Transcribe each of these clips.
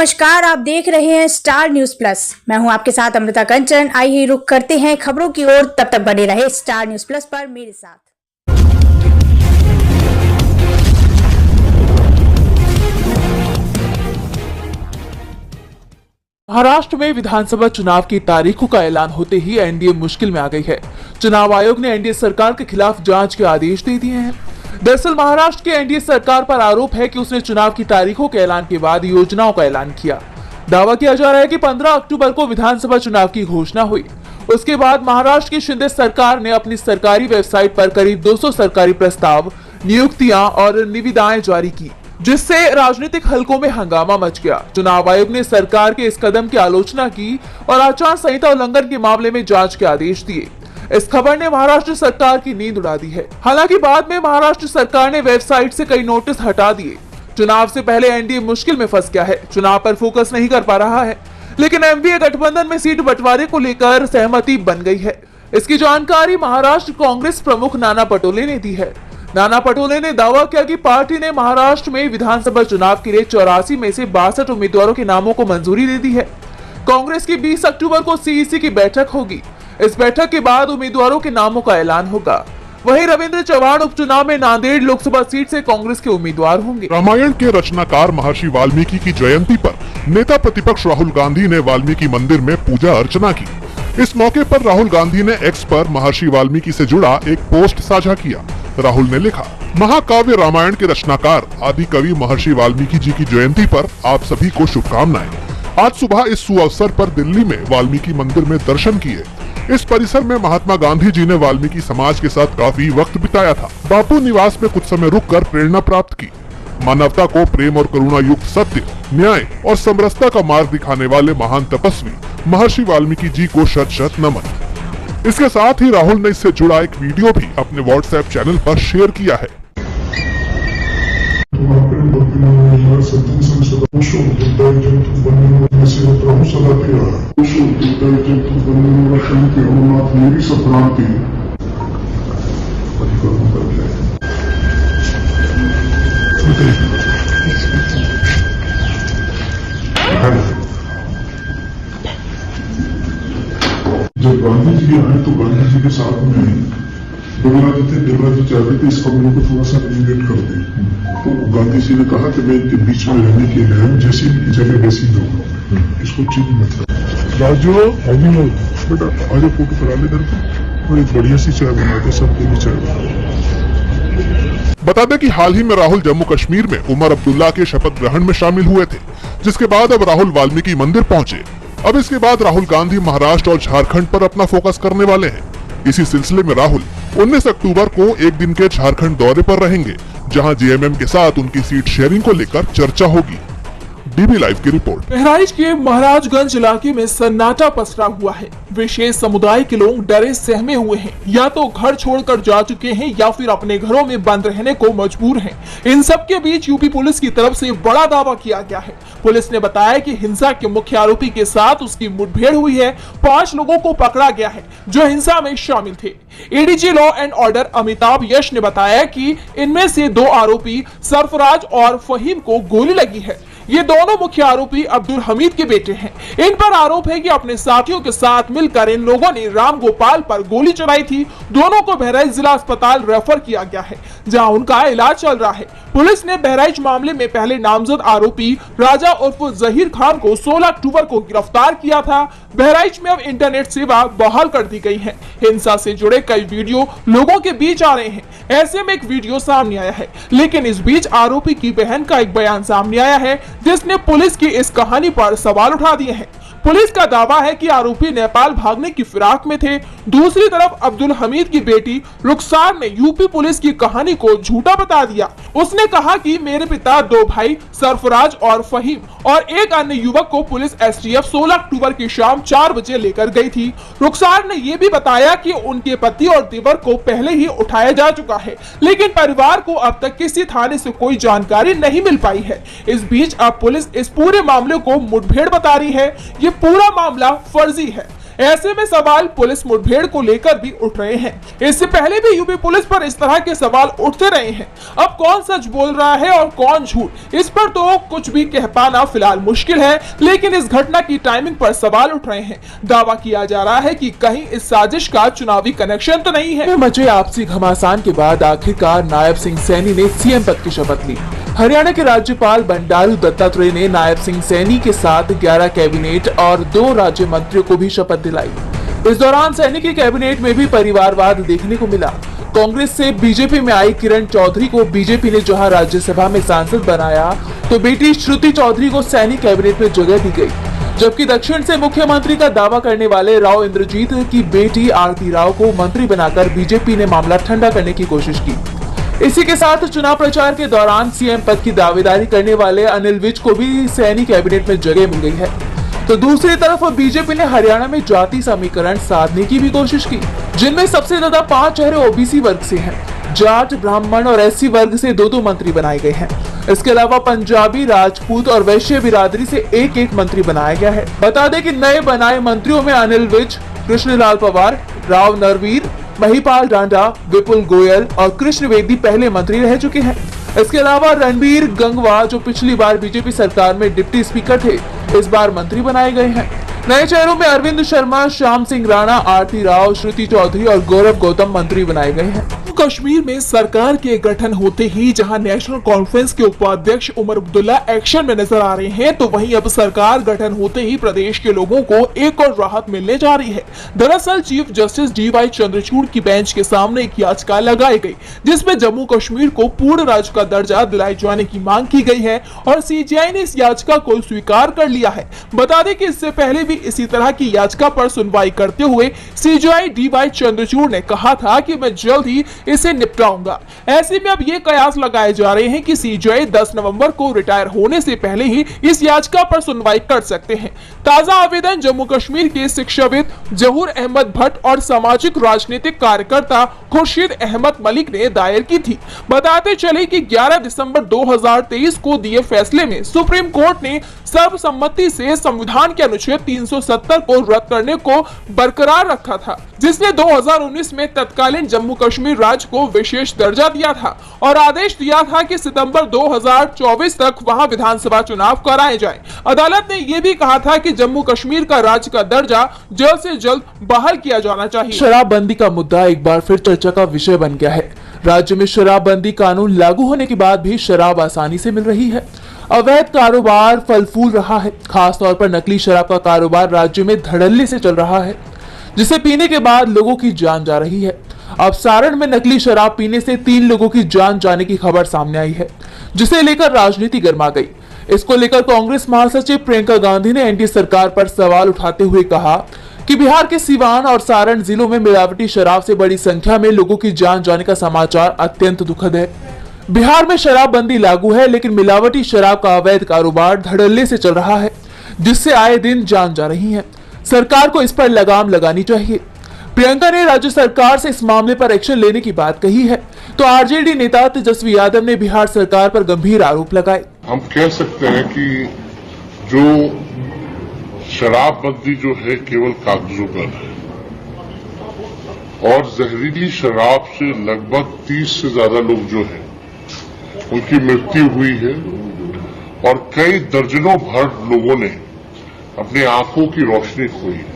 नमस्कार, आप देख रहे हैं स्टार न्यूज प्लस। मैं हूं आपके साथ अमृता कंचन। आइए रुक करते हैं खबरों की ओर। तब तक बने रहे स्टार न्यूज प्लस पर मेरे साथ। महाराष्ट्र में विधानसभा चुनाव की तारीखों का ऐलान होते ही एनडीए मुश्किल में आ गई है। चुनाव आयोग ने एनडीए सरकार के खिलाफ जांच के आदेश दे दिए हैं। दरअसल महाराष्ट्र की एनडीए सरकार पर आरोप है कि उसने चुनाव की तारीखों के ऐलान के बाद योजनाओं का ऐलान किया। दावा किया जा रहा है कि 15 अक्टूबर को विधानसभा चुनाव की घोषणा हुई। उसके बाद महाराष्ट्र की शिंदे सरकार ने अपनी सरकारी वेबसाइट पर करीब 200 सरकारी प्रस्ताव, नियुक्तियां और निविदाएं जारी की, जिससे राजनीतिक हलकों में हंगामा मच गया। चुनाव आयोग ने सरकार के इस कदम की आलोचना की और आचार संहिता उल्लंघन के मामले में जांच के आदेश दिए। इस खबर ने महाराष्ट्र सरकार की नींद उड़ा दी है। हालांकि बाद में महाराष्ट्र सरकार ने वेबसाइट से कई नोटिस हटा दिए। चुनाव से पहले एनडीए मुश्किल में फंस गया है, चुनाव पर फोकस नहीं कर पा रहा है। लेकिन एमवीए गठबंधन में सीट बंटवारे को लेकर सहमति बन गई है। इसकी जानकारी महाराष्ट्र कांग्रेस प्रमुख नाना पटोले ने दी है। नाना पटोले ने दावा किया कि पार्टी ने महाराष्ट्र में विधानसभा चुनाव के लिए 84 में से 62 उम्मीदवारों के नामों को मंजूरी दे दी है। कांग्रेस की 20 अक्टूबर को सीईसी की बैठक होगी। इस बैठक के बाद उम्मीदवारों के नामों का ऐलान होगा। वहीं रविंद्र चव्हाण उपचुनाव में नांदेड़ लोकसभा सीट से कांग्रेस के उम्मीदवार होंगे। रामायण के रचनाकार महर्षि वाल्मीकि की जयंती पर नेता प्रतिपक्ष राहुल गांधी ने वाल्मीकि मंदिर में पूजा अर्चना की। इस मौके पर राहुल गांधी ने एक्स पर महर्षि वाल्मीकि से जुड़ा एक पोस्ट साझा किया। राहुल ने लिखा, महाकाव्य रामायण के रचनाकार आदि कवि महर्षि वाल्मीकि जी की जयंती पर आप सभी को शुभकामनाएं। आज सुबह इस सुअवसर पर दिल्ली में वाल्मीकि मंदिर में दर्शन किए। इस परिसर में महात्मा गांधी जी ने वाल्मीकि समाज के साथ काफी वक्त बिताया था। बापू निवास में कुछ समय रुककर प्रेरणा प्राप्त की। मानवता को प्रेम और करुणा युक्त सत्य, न्याय और समरसता का मार्ग दिखाने वाले महान तपस्वी महर्षि वाल्मीकि जी को शत शत नमन। इसके साथ ही राहुल ने इससे जुड़ा एक वीडियो भी अपने व्हाट्सएप चैनल पर शेयर किया है। जब गांधी जी आए तो गांधी जी के साथ में बिरला जी थे। बिरला जी चाह रहे थे इस कमरे को थोड़ा सा रिनोवेट कर दें। तो गांधी जी ने कहा कि मैं इनके बीच में रहने के लिए हूँ, जैसी इनकी जगह वैसी दूंगा, इसको चीज मत कर। राजू बेटा आज फोटो करा ले इधर को, एक बढ़िया सी चाय बना दे, सबके लिए चाय बना। बता दें कि हाल ही में राहुल जम्मू कश्मीर में उमर अब्दुल्ला के शपथ ग्रहण में शामिल हुए थे, जिसके बाद अब राहुल वाल्मीकि मंदिर पहुंचे। अब इसके बाद राहुल गांधी महाराष्ट्र और झारखंड पर अपना फोकस करने वाले हैं। इसी सिलसिले में राहुल 19 अक्टूबर को एक दिन के झारखंड दौरे पर रहेंगे, जहां जेएमएम के साथ उनकी सीट शेयरिंग को लेकर चर्चा होगी। डीबी लाइव की रिपोर्ट। बहराइच के महाराजगंज इलाके में सन्नाटा पसरा हुआ है। विशेष समुदाय के लोग डरे सहमे हुए हैं, या तो घर छोड़कर जा चुके हैं या फिर अपने घरों में बंद रहने को मजबूर हैं। इन सब के बीच यूपी पुलिस की तरफ से बड़ा दावा किया गया है। पुलिस ने बताया कि हिंसा के मुख्य आरोपी के साथ उसकी मुठभेड़ हुई है। 5 लोगों को पकड़ा गया है जो हिंसा में शामिल थे। ADG law and order Amitabh Yash ने बताया कि इनमें से 2 आरोपी सरफराज और फहीम को गोली लगी है। ये दोनों मुख्य आरोपी अब्दुल हमीद के बेटे हैं। इन पर आरोप है कि अपने साथियों के साथ मिलकर इन लोगों ने राम गोपाल पर गोली चलाई थी। दोनों को बहराइच जिला अस्पताल रेफर किया गया है, जहां उनका इलाज चल रहा है। पुलिस ने बहराइच मामले में पहले नामजद आरोपी राजा उर्फ जहीर खान को 16 अक्टूबर को गिरफ्तार किया था। बहराइच में अब इंटरनेट सेवा बहाल कर दी गई है। हिंसा से जुड़े कई वीडियो लोगों के बीच आ रहे हैं। ऐसे में एक वीडियो सामने आया है, लेकिन इस बीच आरोपी की बहन का एक बयान सामने आया है, जिसने पुलिस की इस कहानी पर सवाल उठा दिए हैं। पुलिस का दावा है कि आरोपी नेपाल भागने की फिराक में थे। दूसरी तरफ अब्दुल हमीद की बेटी रुखसार ने यूपी पुलिस की कहानी को झूठा बता दिया। उसने कहा कि मेरे पिता 2 भाई सरफराज और फहीम और एक अन्य युवक को पुलिस एसटीएफ 16 अक्टूबर की शाम 4 बजे लेकर गई थी। रुखसार ने यह भी बताया कि उनके पति और देवर को पहले ही उठाया जा चुका है, लेकिन परिवार को अब तक किसी थाने से कोई जानकारी नहीं मिल पाई है। इस बीच अब पुलिस इस पूरे मामले को मुठभेड़ बता रही है। ये पूरा मामला फर्जी है। ऐसे में सवाल पुलिस मुठभेड़ को लेकर भी उठ रहे हैं। इससे पहले भी यूपी पुलिस पर इस तरह के सवाल उठते रहे हैं। अब कौन सच बोल रहा है और कौन झूठ, इस पर तो कुछ भी कह पाना फिलहाल मुश्किल है, लेकिन इस घटना की टाइमिंग पर सवाल उठ रहे हैं। दावा किया जा रहा है कि कहीं इस साजिश का चुनावी कनेक्शन तो नहीं है। मचे आपसी घमासान के बाद आखिरकार नायब सिंह सैनी ने सीएम पद की शपथ ली। हरियाणा के राज्यपाल बंडारू दत्तात्रेय ने नायब सिंह सैनी के साथ 11 कैबिनेट और 2 राज्य मंत्रियों को भी शपथ दिलाई। इस दौरान सैनी के कैबिनेट में भी परिवारवाद देखने को मिला। कांग्रेस से बीजेपी में आई किरण चौधरी को बीजेपी ने जहां राज्यसभा में सांसद बनाया, तो बेटी श्रुति चौधरी को सैनी कैबिनेट में जगह दी गई। जबकि दक्षिण से मुख्यमंत्री का दावा करने वाले राव इंद्रजीत की बेटी आरती राव को मंत्री बनाकर बीजेपी ने मामला ठंडा करने की कोशिश की। इसी के साथ चुनाव प्रचार के दौरान सीएम पद की दावेदारी करने वाले अनिल विज को भी सैनी कैबिनेट में जगह मिल गई है। तो दूसरी तरफ बीजेपी ने हरियाणा में जाति समीकरण साधने की भी कोशिश की, जिनमें सबसे ज्यादा 5 चेहरे ओबीसी वर्ग से हैं। जाट, ब्राह्मण और एससी वर्ग से 2-2 मंत्री बनाए गए हैं। इसके अलावा पंजाबी, राजपूत और वैश्य बिरादरी से 1-1 मंत्री बनाया गया है। बता दें कि नए बनाए मंत्रियों में अनिल विज, कृष्णलाल पवार, राव नरवीर, महिपाल डांडा, विपुल गोयल और कृष्ण वेदी पहले मंत्री रह चुके हैं। इसके अलावा रणबीर गंगवा, जो पिछली बार बीजेपी सरकार में डिप्टी स्पीकर थे, इस बार मंत्री बनाए गए हैं। नए चेहरों में अरविंद शर्मा, श्याम सिंह राणा, आरती राव, श्रुति चौधरी और गौरव गौतम मंत्री बनाए गए हैं। कश्मीर में सरकार के गठन होते ही जहां नेशनल कॉन्फ्रेंस के उपाध्यक्ष उमर अब्दुल्ला एक्शन में नजर आ रहे हैं, तो वहीं अब सरकार गठन होते ही प्रदेश के लोगों को एक और राहत मिलने जा रही है। दरअसल चीफ जस्टिस DY चंद्रचूड़ की बेंच के सामने एक याचिका लगाई गई, जिसमें जम्मू कश्मीर को पूर्ण राज्य का दर्जा दिलाए जाने की मांग की गई है और CJI ने इस याचिका को स्वीकार कर लिया है। बता दें कि इससे पहले भी इसी तरह की याचिका पर सुनवाई करते हुए CJI DY चंद्रचूड़ ने कहा था कि मैं जल्द ही इसे निपटाऊंगा। ऐसे में अब ये कयास लगाए जा रहे हैं कि CJI 10 नवंबर को रिटायर होने से पहले ही इस याचिका पर सुनवाई कर सकते हैं। ताजा आवेदन जम्मू कश्मीर के शिक्षाविद जहूर अहमद भट्ट और सामाजिक राजनीतिक कार्यकर्ता खुर्शीद अहमद मलिक ने दायर की थी। बताते चले कि 11 दिसंबर 2023 को दिए फैसले में सुप्रीम कोर्ट ने सर्वसम्मति से संविधान के अनुच्छेद 370 को रद्द करने को बरकरार रखा था, जिसने 2019 में तत्कालीन जम्मू कश्मीर राज्य को विशेष दर्जा दिया था और आदेश दिया था कि सितंबर 2024 तक वहां विधानसभा चुनाव कराए जाएं। अदालत ने यह भी कहा था कि जम्मू कश्मीर का राज्य का दर्जा जल्द से जल्द बहाल किया जाना चाहिए। शराबबंदी का मुद्दा एक बार फिर चर्चा का विषय बन गया है। राज्य में शराबबंदी कानून लागू होने के बाद भी शराब आसानी से मिल रही है। अवैध कारोबार फल फूल रहा है। खासतौर पर नकली शराब का कारोबार राज्य में धड़ल्ले से चल रहा है, जिसे पीने के बाद लोगों की जान जा रही है। अब सारण में नकली शराब पीने से 3 लोगों की जान जाने की खबर सामने आई है, जिसे लेकर राजनीति गर्मा गई। इसको लेकर कांग्रेस महासचिव प्रियंका गांधी ने एनडीए सरकार पर सवाल उठाते हुए कहा कि बिहार के सिवान और सारण जिलों में मिलावटी शराब से बड़ी संख्या में लोगों की जान जाने का समाचार अत्यंत दुखद है। बिहार में शराबबंदी लागू है, लेकिन मिलावटी शराब का अवैध कारोबार धड़ल्ले से चल रहा है, जिससे आए दिन जान जा रही है। सरकार को इस पर लगाम लगानी चाहिए। प्रियंका ने राज्य सरकार से इस मामले पर एक्शन लेने की बात कही है, तो आरजेडी नेता तेजस्वी यादव ने बिहार सरकार पर गंभीर आरोप लगाए। हम कह सकते हैं कि जो शराबबंदी जो है केवल कागजों पर है और जहरीली शराब से लगभग 30 से ज्यादा लोग जो है उनकी मृत्यु हुई है और कई दर्जनों भर लोगों ने अपनी आंखों की रोशनी खोई है।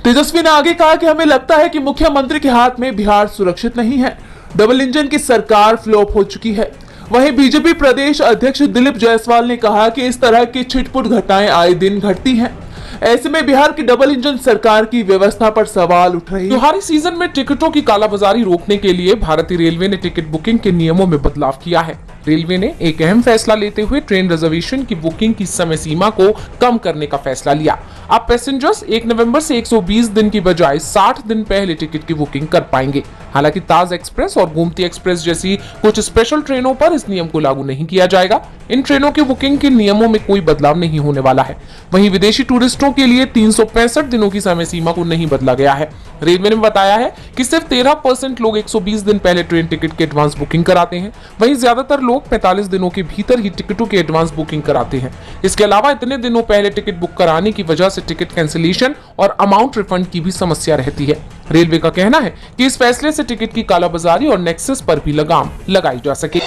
तेजस्वी ने आगे कहा कि हमें लगता है कि मुख्यमंत्री के हाथ में बिहार सुरक्षित नहीं है। डबल इंजन की सरकार फ्लॉप हो चुकी है। वहीं बीजेपी प्रदेश अध्यक्ष दिलीप जायसवाल ने कहा कि इस तरह की छिटपुट घटनाएं आए दिन घटती हैं। ऐसे में बिहार की डबल इंजन सरकार की व्यवस्था पर सवाल उठ रहे हैं। त्योहारी सीजन में टिकटों की कालाबाजारी रोकने के लिए भारतीय रेलवे ने टिकट बुकिंग के नियमों में बदलाव किया है। रेलवे ने एक अहम फैसला लेते हुए ट्रेन रिजर्वेशन की बुकिंग की समय सीमा को कम करने का फैसला लिया। अब पैसेंजर्स 1 नवंबर से 120 दिन की बजाय 60 दिन पहले टिकट की बुकिंग कर पाएंगे। हालांकि ताज एक्सप्रेस और गोमती एक्सप्रेस जैसी कुछ स्पेशल ट्रेनों पर इस नियम को लागू नहीं किया जाएगा। इन ट्रेनों की बुकिंग के नियमों में कोई बदलाव नहीं होने वाला है। वहीं विदेशी टूरिस्टों के लिए 365 दिनों की समय सीमा को नहीं बदला गया है। रेलवे ने बताया है कि सिर्फ 13% लोग 120 दिन पहले ट्रेन टिकट की एडवांस बुकिंग कराते हैं, वहीं ज्यादातर लोग 45 दिनों के भीतर ही टिकटों की एडवांस बुकिंग कराते हैं। इसके अलावा इतने दिनों पहले टिकट बुक कराने की वजह से टिकट कैंसिलेशन और अमाउंट रिफंड की भी समस्या रहती है। रेलवे का कहना है कि इस फैसले से टिकट की कालाबाजारी और नेक्सस पर भी लगाम लगाई जा सके।